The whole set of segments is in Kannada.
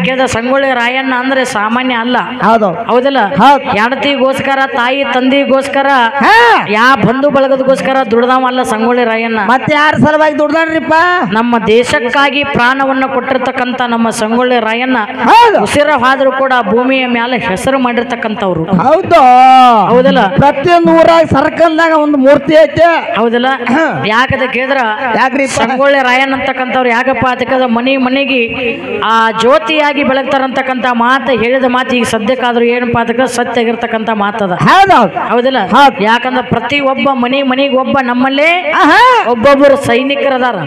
ಕೇಳಿದ ಸಂಗೊಳ್ಳಿ ರಾಯಣ್ಣ ಅಂದ್ರೆ ಸಾಮಾನ್ಯ ಅಲ್ಲ. ಹೌದಲ್ಲ? ಹೆಂಡತಿಗೋಸ್ಕರ ತಾಯಿ ತಂದೆಗೋಸ್ಕರ ಯಾ ಬಂಧು ಬಳಗದಗೋಸ್ಕರ ದುಡ್ದಾವ ಅಲ್ಲ ಸಂಗೊಳ್ಳಿ ರಾಯಣ್ಣ. ಮತ್ತೆ ಯಾರ ಸಲುವಾಗಿ ದುಡ್ದಾನ್ರಿಪ್ಪ? ನಮ್ಮ ದೇಶಕ್ಕಾಗಿ ಪ್ರಾಣವನ್ನ ಕೊಟ್ಟಿರ್ತಕ್ಕಂತ ನಮ್ಮ ಸಂಗೊಳ್ಳಿ ರಾಯಣ್ಣ ಉಸಿರ ಹಾದ್ರು ಕೂಡ ಭೂಮಿಯ ಮೇಲೆ ಹೆಸರು ಮಾಡಿರ್ತಕ್ಕಂಥವ್ರು. ಹೌದು ಹೌದಲ್ಲ? ಪ್ರತಿಯೊಂದು ಊರಾಗ ಸರ್ಕಲ್ನಾಗ ಒಂದು ಮೂರ್ತಿ ಐತೆ. ಹೌದಲ್ಲ? ಯಾಕದ ಕೇಳಿದ್ರ ಸಂಗೊಳ್ಳಿ ರಾಯಣ್ಣ ಅಂತಕ್ಕಂಥವ್ರು ಯಾಕಪ್ಪ ಅದಕ್ಕೆ ಮನೆಗೆ ಆ ಜ್ಯೋತಿಯಾಗಿ ಬೆಳಗ್ತಾರಂತಕ್ಕಂಥ ಮಾತು ಹೇಳಿದ ಮಾತು ಈಗ ಸದ್ಯಕ್ಕಾದ್ರೂ ಏನಪ್ಪಾ ಅದಕ್ಕೆ ಸತ್ಯ ಆಗಿರ್ತಕ್ಕಂಥ ಮಾತದ. ಹೌದಲ್ಲ? ಯಾಕಂದ್ರೆ ಪ್ರತಿ ಒಬ್ಬ ಮನೆಗೆ ಒಬ್ಬ ನಮ್ಮಲ್ಲೇ ಒಬ್ಬೊಬ್ಬರು ಸೈನಿಕರದಾರ.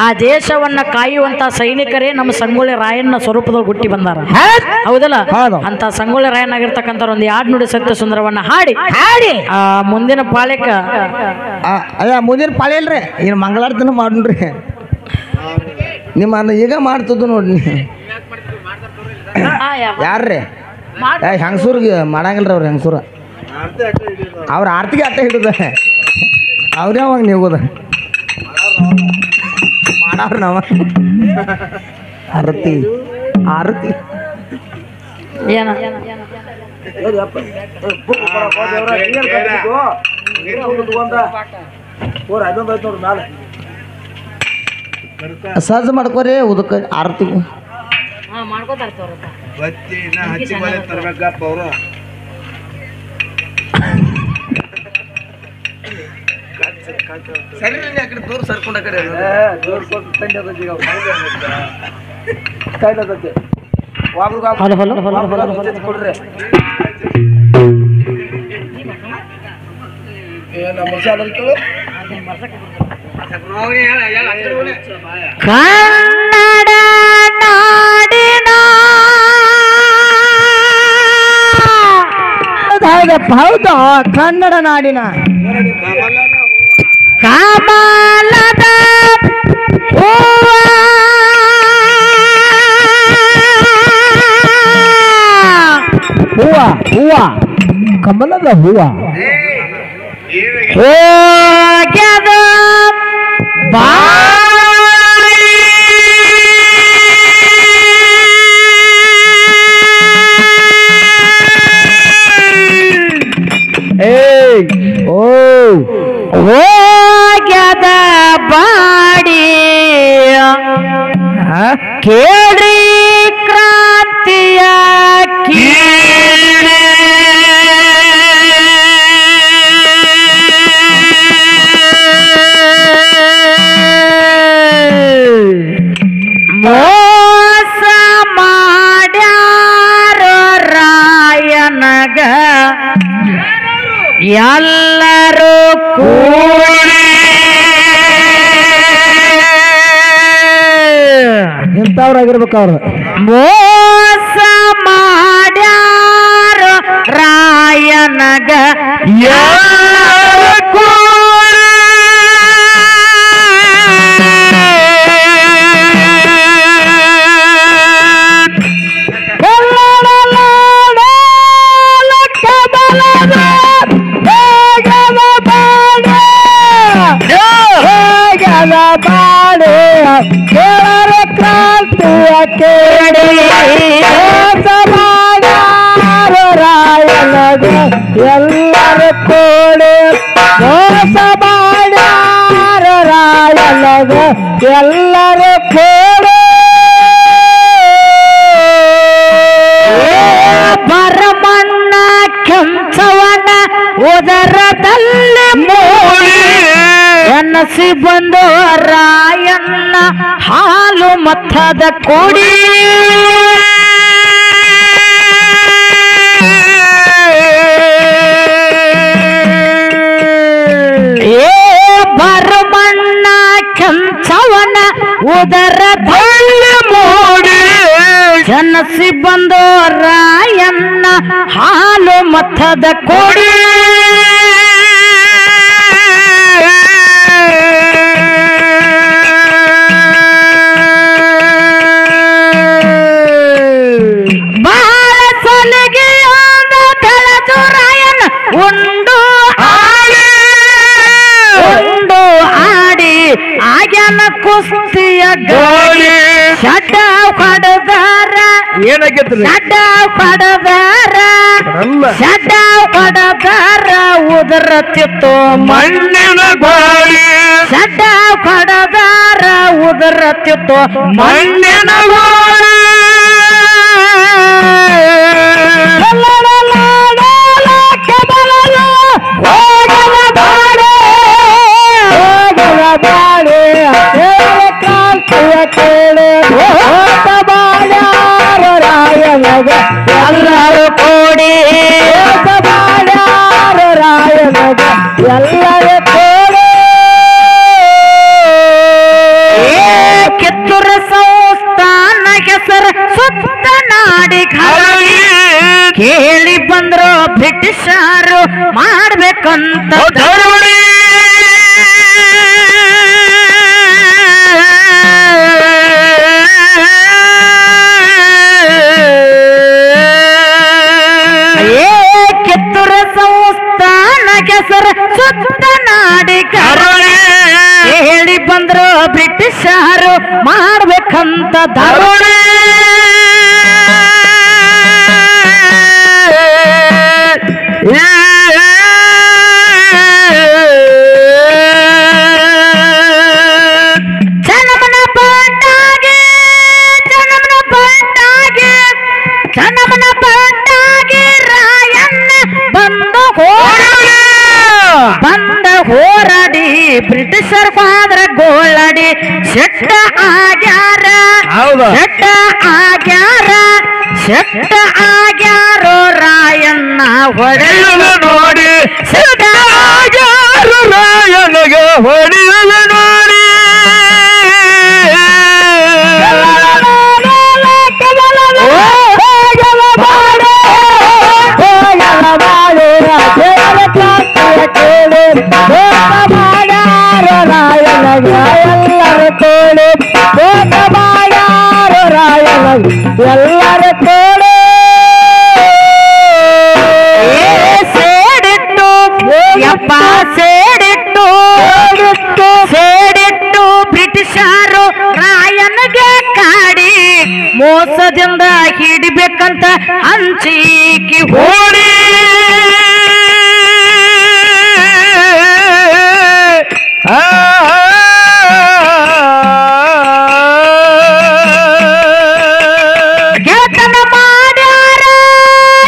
ಆ ದೇಶವನ್ನ ಕಾಯುವಂತ ಸೈನಿಕರೇ ನಮ್ಮ ಸಂಗೊಳ್ಳಿ ರಾಯಣ್ಣ ಸ್ವರೂಪದಲ್ಲಿ ಹುಟ್ಟಿ ಬಂದಾರ. ಹೌದಲ್ಲ? ಅಂತ ಸಂಗೊಳ್ಳಿ ರಾಯಣ್ಣ ಆಗಿರ್ತಕ್ಕಂಥ ಒಂದು 2 ನುಡಿ ಸತ್ಯ ಸುಂದರವನ್ನ ಹಾಡಿ ಆ ಮುಂದಿನ ಪಾಳ್ಯಕ್ಕ ಮುಂದಿನ ಪಾಳ್ಯ ಇಲ್ರಿ ಇನ್ನು ಮಂಗಳಾರತಿನ ಮಾಡ್ರಿ. ನಿಮ್ಮ ಈಗ ಮಾಡ್ತದ್ದು ನೋಡ್ರಿ. ಯಾರ್ರಿ ಹೆಂಗಸೂರ್ಗೆ ಮಾಡಂಗಿಲ್ರಿ ಅವ್ರ ಹೆಂಗಸೂರ ಅವ್ರ ಆರ್ತಿಗೆ ಅಟ್ಟ ಹಿಡುದ ಅವ್ರೇ ಅವಾಗ ನೀಗೋದ ಮಾಡವ್ರ ನಾವ ಆರತಿ ಆರತಿ ಏನ ಸಹಜ ಮಾಡ್ಕೋರಿ ಉದಕ ಆರತಿ ದೂರ ಸರ್ಕೊಂಡ ಕಡೆ ಕನ್ನಡ ನಾಡಿನ ಹೌದು ಕನ್ನಡ ನಾಡಿನ ಕಮಲದ ಹೂವ ಹೂವ ಕಮಲದ ಹೂವ ಹೋಗ್ಯದ ಹೋಗ್ಯದ ಬಾಡಿ ಕೇಳಿ ಕ್ರಾಂತಿಯ ಕೀಳೆ ಮೋಸ ಮಾಡ್ಯಾರ ರಾಯನಗ ಎಲ್ಲರೂ ಇಂಥವ್ರಾಗಿರ್ಬೇಕು ಅವ್ರು. ಮೋಸ ಮಾಡ್ಯಾರ ರಾಯನಗ ಎಲ್ಲರೂ ಕೇಳರ ಕ್ರಾಂತಿಯ ಕೇಳಿ ರಾಯನಗ ಎಲ್ಲರೂ ಕೂಡಿ ಮೋಸ ಮಾಡ್ಯಾರ ರಾಯನಗ ಎಲ್ಲರೂ ಕೂಡಿ ಪರಮಣ್ಣ ಕೆಂಚವನ ಉದರದಲ್ಲಿ ಮೂಡಿ ಎನ್ನಸಿ ಬಂದು ರಾಯಣ್ಣ ಹಾಲು ಮತ್ತದ ಕೊಡಿ ಭರಮಣ್ಣ ಕೆಂಚವನ ಉದರದಲ್ಲಿ ಮೂಡಿ ಜನಸಿ ಬಂದು ರಾಯಣ್ಣ ಹಾಲು ಮತ್ತದ ಕೊಡಿ ಬಹಳ ಸಲಿಗೆಯಾದ ಬೆಳೆದು ರಾಯಣ್ಣ ಉಂಡು ಆಡಿ ಆಗ್ಯಾನ ಕುಸ್ತಿಯ ಗೋಳಿ ಶಡ್ಡ ಹೊಡೆದಾರ ಏನಾಗೈತ್ರಿ ಶಡ್ಡ ಹೊಡೆದಾರ ಅಲ್ಲ ಶಡ್ಡ ಹೊಡೆದಾರ ಉದರತಿತ್ತು ಮಣ್ಣಿನ ಗೋಳಿ ಶಡ್ಡ ಹೊಡೆದಾರ ಉದರತಿತ್ತು ಮಣ್ಣಿನ ಗೋಳಿ ಎಲ್ಲರೂ ಕೂಡಿ ಎಲ್ಲರೂ ಕೂಡಿ ಕಿತ್ತೂರ ಸಂಸ್ಥಾನ ಹೆಸರು ಸುತ್ತ ನಾಡಿ ಕೇಳಿ ಬಂದ್ರು ಬ್ರಿಟಿಷರು ಮಾಡ್ಬೇಕಂತ ಧರ್ಮಣಿ ಕಿತ್ತೂರ ಸಂಸ್ಥಾನ ಹೆಸರು ಸುತ್ತ ನಾಡಿ ಹೇಳಿ ಬಂದ್ರು ಬ್ರಿಟಿಷರು ಮಾಡ್ಬೇಕಂತ ಧರುಣೆ ಜನಮನ ಪಟ್ಟಾಗೆ ಜನಮನ ಪಟ್ಟಾಗೆ ಜನಮನ ಪಟ್ಟಾಗೆ ರಾಯಣ್ಣ ಬಂದ ಹೋರಾಡಿ ಬ್ರಿಟಿಷರ್ ಬಾದ್ರ ಗೋಳಾಡಿ ಶೆಟ್ಟ ಆಗ್ಯಾರ ಹೌದಾ ಶೆಟ್ಟ ಆಗ್ಯಾರ ಶೆಟ್ಟ ಆಗ್ಯಾರೋ ರಾಯಣ್ಣ ಹೊಡೆಯುವ ನೋಡಿ ಶೆಟ್ಟ ಯಾರು ರಾಯನಿಗ ಹೊಡೆಯುವ ನೋಡಿ ಎಲ್ಲರ ಕೋಡೆ ಸೇಡಿಟ್ಟು ಯಪ್ಪ ಸೇಡಿಟ್ಟು ಸೇಡಿಟ್ಟು ಬ್ರಿಟಿಷರು ರಾಯನಿಗೆ ಕಾಡಿ ಮೋಸದಿಂದ ಹಿಡಿಬೇಕಂತ ಹಂಚಿಕಿ ಹೋಡಿ ಗೆಳತನ ಮಾಡ್ಯಾರ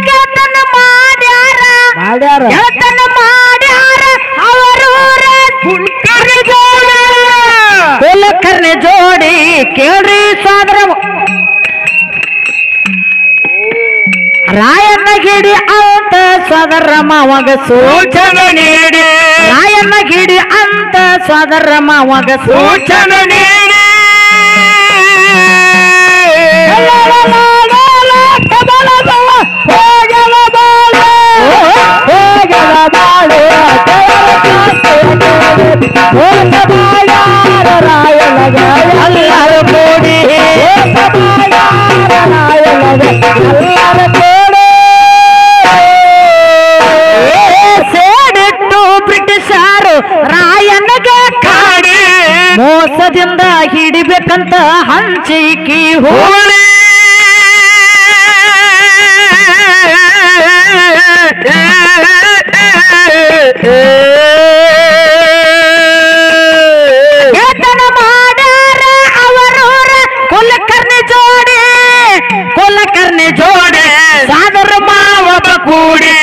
ಗೆಳತನ ಮಾಡ್ಯಾರ ಮಾಡ್ಯಾರ ಗೆಳತನ ಮಾಡ್ಯಾರ ಅವರೂರ ಕುಲಕರ್ಣಿ ಜೋಡಿ ಕೇಳ್ರಿ ಸಾದ್ರ ರಾಯಣ್ಣ ಗಿಡಿ ಅಂತ ಸದರ ಮಾವಾಗ ಸೂಚನೆ ನೀಡಿ ರಾಯಣ್ಣ ಗಿಡಿ ಅಂತ ಸದರ ಮಾವಾಗ ಸೂಚನೆ ನೀಡಿ ಎಲ್ಲರೂ ಕೂಡಿ ಸೇಡಿಟ್ಟು ಬ್ರಿಟಿಷರು ರಾಯನಿಗೆ ಕಾಡಿ ಮೋಸದಿಂದ ಹಿಡಿಬೇಕಂತ ಹಂಚಿಕಿ ಹೋಳಿ ಗೆಳತನ ಮಾಡ್ಯಾರ ಅವರೂರ ಕುಲಕರ್ಣಿ ಜೋಡಿ ಸಾದರ ಮಾವಬ ಕೂಡಿ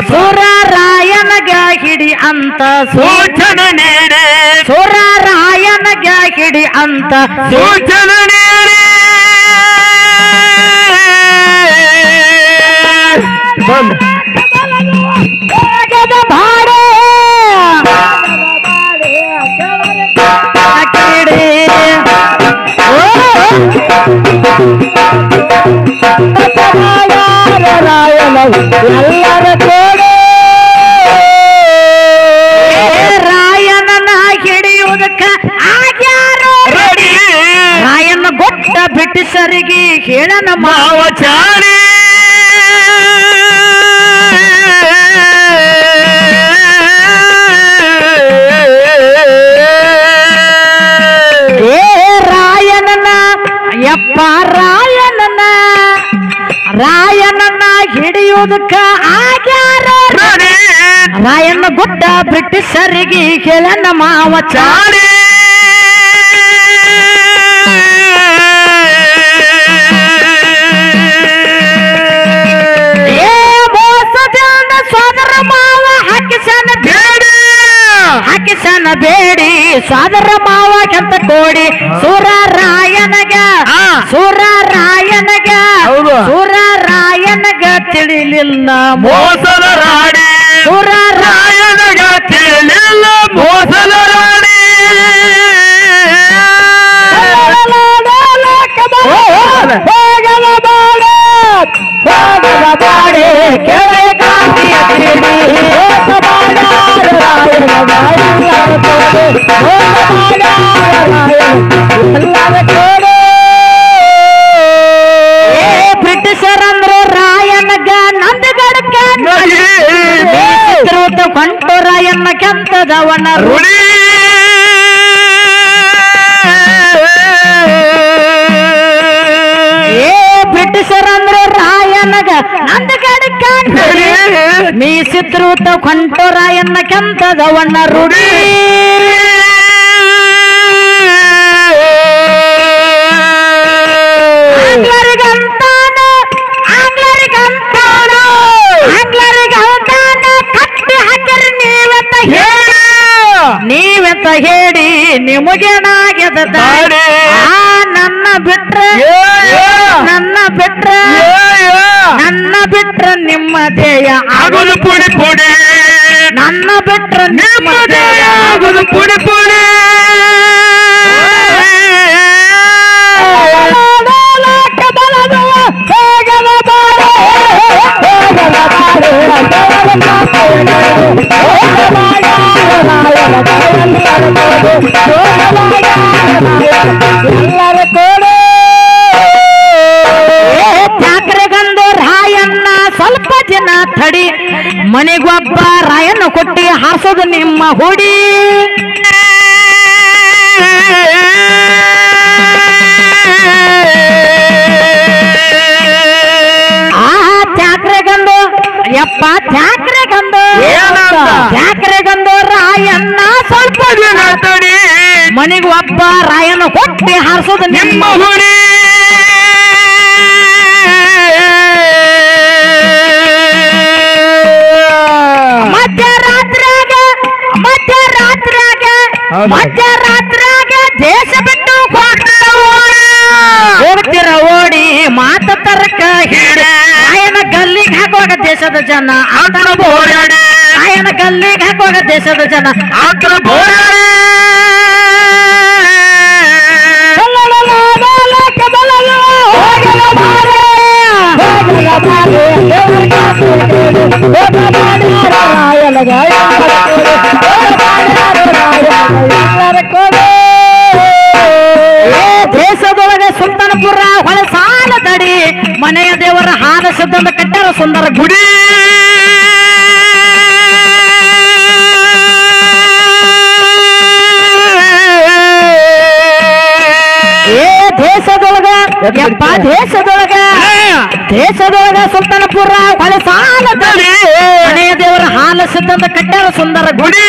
ಸುರ ರಾಯನಗ ಹಿಡಿ ಅಂತ ಸೂಚನೆ ನೀಡಿ ಸುರ ರಾಯನಗ ಹಿಡಿ ಅಂತ ಸೂಚನೆ ನೀಡಿ ಭಾಡೆ ಎಲ್ಲರ ಕೋಡೆ ರಾಯನನ್ನ ಹಿಡಿಯುವುದಕ್ಕ ಆಗ್ಯಾರೋ ರಾಯಣ್ಣ ಗೊತ್ತ ಬ್ರಿಟಿಷರಿಗೆ ಹೇಳನ ಮಾವ ಚಾಣೆ ಹಿಡಿಯೋದಕ್ಕ ಆಗ್ಯಾರ ರಾಯಣ್ಣ ಗುಡ್ಡ ಬ್ರಿಟಿಷರಿಗೆ ಕೇಳಣ್ಣ ಮಾವ ಚಾಡಿ ಸೋದರ ಮಾವ ಹಾಕಿಸನ ಬೇಡಿ ಸೋದರ ಮಾವ ಕೆಂತ ಕೋಡಿ ಸೂರರಾಯನಗ ತಿಳಿಲಿಲ್ಲ ಮೋಸದ ರಾಣಿ ಸೂರರಾಯನಗ ತಿಳಿಲಿಲ್ಲ ಮೋಸದ ರಾಣಿ ಬ್ರಿಟಿಷರಂದ್ರು ರಾಯನಗ ನಂದಗಡಕ ಕೊಂಟು ರಾಯಣ್ಣ ಕೆಂತದವನ ರುಡಿ ಬ್ರಿಟಿಷರಂದ್ರು ರಾಯನಗ ನಂದಗಡಕ ಮೀಸಿದ್ರು ಕೊಂಟು ರಾಯಣ್ಣ ಕೆಂತದವನ ರುಡಿ ನೀವೆಂತ ಹೇಳಿ ನಿಮಗೇನಾಗ್ಯದ ನನ್ನ ಬಿಟ್ರೆ ನಿಮ್ಮ ದೇಯ ಆಗುದು ಪುಡಿ ಪುಡಿ ನನ್ನ ಬಿಟ್ರೆ ನಿಮ್ಮ ದೇಯ ಆಗುದು ಪುಡಿ ಪುಡಿ ಚಾಕ್ರೆಗಂದು ರಾಯಣ್ಣ ಸ್ವಲ್ಪ ಜನ ತಡಿ ಮನೆಗೊಬ್ಬ ರಾಯಣ್ಣ ಕೊಟ್ಟಿ ಹಾಸೋದು ನಿಮ್ಮ ಹುಡಿ ಯಪ್ಪ ಚಾಕ್ರೆಗಂದು ರಾಯಣ್ಣ ಸ್ವಲ್ಪ ಜನ ತಡಿ ಮನೆಗೆ ಒಬ್ಬ ರಾಯಣ್ಣ ಕೊಟ್ಟಿ ಹಾರಿಸೋದು ನಿಮ್ಮ ಹುಡಿ ಮಧ್ಯರಾತ್ರಾಗ ದೇಶ ಬಿಟ್ಟು ಹೋಗ್ತಿರ ಓಡಿ ಮಾತ ತರಕ ರಾಯನ ಗಲ್ಲಿಗೆ ಹಾಕುವಾಗ ದೇಶದ ಜನ ಆತರ ಬೋರಾಡಿ ರಾಯನ ಗಲ್ಲಿಗೆ ಹಾಕುವಾಗ ದೇಶದ ಜನ ಆತರ ಬೋರಾಡಿ ದೇಶದೊಳಗೆ ಸುಲ್ತಾನಪುರ ಹೊಳೆ ಸಾಲ ತಡಿ ಮನೆಯ ದೇವರ ಹಾಲ ಸಿದ್ಧಂದ ಕಟ್ಟರ ಸುಂದರ ಗುಡಿ ದೇಶದೊಳಗ ಯಪ್ಪ ದೇಶದೊಳಗ ಸುಲ್ತಾನಪುರ ಹೊಳೆ ಸಾಲ ತಡಿ ಮನೆಯ ದೇವರ ಹಾಲ ಸಿದ್ಧಂದ ಕಟ್ಟರ ಸುಂದರ ಗುಡಿ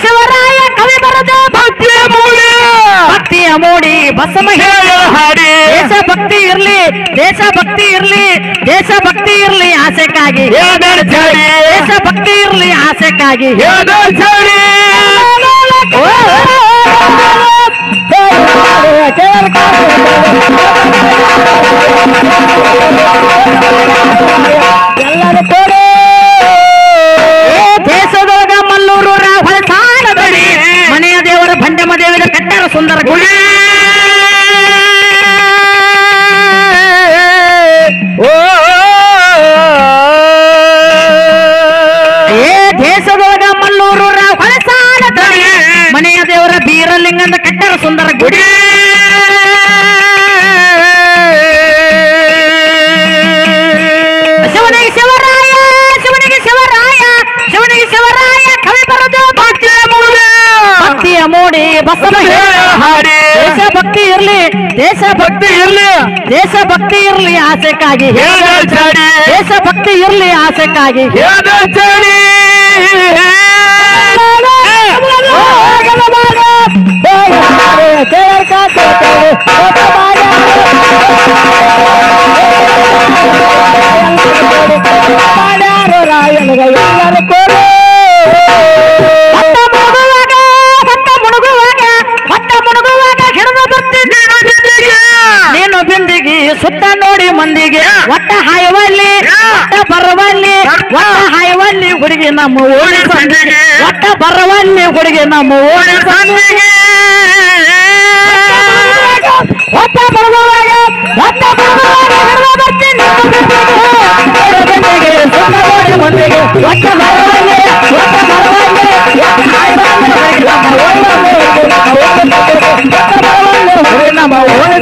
ಶಿವರಾಯ ಕವಿ ಬರದ ಭಕ್ತಿಯ ಮೂಡಿ ಬಸಮ ಹಾಡಿ ದೇಶಭಕ್ತಿ ಇರ್ಲಿ ಆಸೆಕ್ಕಾಗಿ ದೇಶಭಕ್ತಿ ಇರ್ಲಿ ಆಸೆಕ್ಕಾಗಿ ಎಲ್ಲರೂ ಕೊಡಿ ದೇಶದೊಳಗ ಮಲ್ಲೂರು ಹೊಳೆ ಸಾಲ ಬಡಿ ಮನೆಯ ದೇವರ ಭಂಡಮ ದೇವಿನ ಕಟ್ಟರ ಸುಂದರ ಗುಡಿ ದೇಶದೊಳಗ ಮಲ್ಲೂರು ಹೊಳೆ ಸಾಲ ಬಡಿ ಮನೆಯ ದೇವರ ಬೀರಲಿಂಗನ ಕಟ್ಟರ ಸುಂದರ ಗುಡಿ ಶಿವನಿಗೆ ಶಿವರಾಯ ಮೂಡಿ ಬಸವ ಹಾಡಿ ದೇಶಭಕ್ತಿ ಇರ್ಲಿ ದೇಶಭಕ್ತಿ ಇರ್ಲಿ ದೇಶಭಕ್ತಿ ಇರ್ಲಿ ಆಸೆಕ್ಕಾಗಿ ಚಾಡಿ ದೇಶಭಕ್ತಿ ಇರ್ಲಿ ಆಸೆಕ್ಕಾಗಿ ಚಾಡಿ ನೀನು ಬಿಂದಿಗೆ ಸುತ್ತ ನೋಡಿ ಮಂದಿಗೆ ಒಟ್ಟ ಹಾಯವಲ್ಲಿ ಒಟ್ಟ ಬರವಲ್ಲಿ ಒಟ್ಟ ಹಾಯವಲ್ಲಿ ಹುಡುಗಿ ನಮ್ಮ ಓಡಿ ಸಂದಿಗೆ ಒಟ್ಟ ಬರವಲ್ಲಿ ಹುಡುಗಿ ನಮ್ಮ ಓಡಿ ಸಂದಿಗೆ ಒಟ್ಟ ಬರುವಾಗ ಒಟ್ಟ ಬರುವಾಗ ಬರ್ತೀನಿ ಸುತ್ತ ನೋಡಿ ಮಂದಿಗೆ ಒಟ್ಟ ಬರವಲ್ಲಿ ಒಟ್ಟ ಬರವಲ್ಲಿ ನಮ್ಮ ಓಡಿ